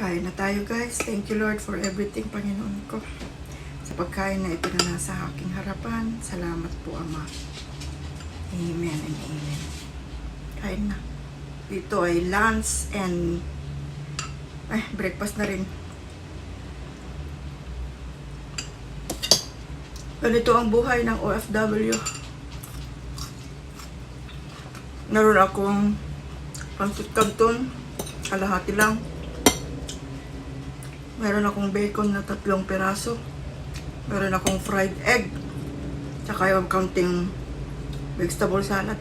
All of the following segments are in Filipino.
Kain na tayo guys. Thank you Lord for everything, Panginoon ko. Sa pagkain na ito na nasa aking harapan. Salamat po Ama. Amen and amen. Kain na. Ito ay lunch and breakfast na rin. Ganito ang buhay ng OFW. Naroon akong pancit canton, kalahati lang. Meron akong bacon na 3 piraso. Meron akong fried egg. Tsaka yung counting vegetable salad.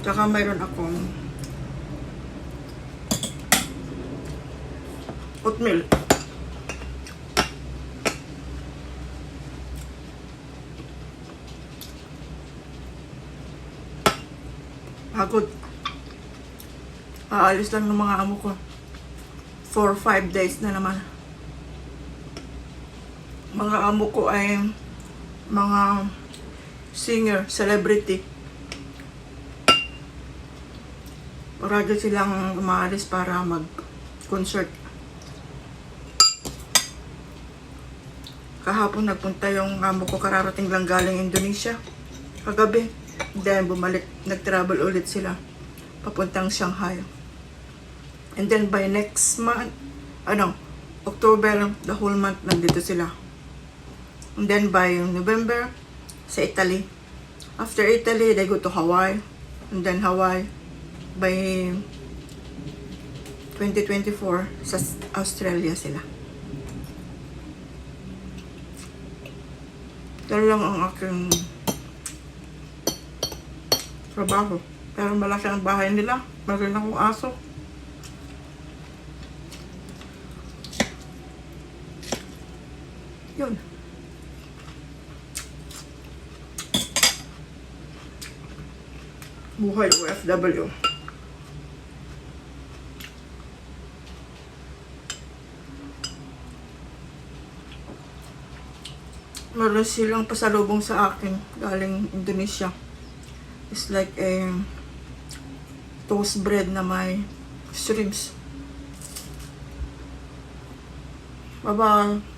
Tsaka meron akong oatmeal. Pagod. Aalis lang ng mga amo ko. 4-5 days na naman. Mga amo ko ay mga singer, celebrity. Parado silang umaalis para mag-concert. Kahapon nagpunta yung amo ko, kararating lang galing Indonesia. Kagabi. Then bumalik, nag-travel ulit sila papuntang Shanghai. And then by next month, October, the whole month nandito sila. And then by November, sa Italy. After Italy, they go to Hawaii. And then Hawaii, by 2024, sa Australia sila. Yan lang ang aking trabaho. Pero malaki ang bahay nila. Meron akong aso. Yun. Buhay OFW. Meron silang pasalubong sa akin galing Indonesia. It's like a toast bread na may shrimps. Bye-bye.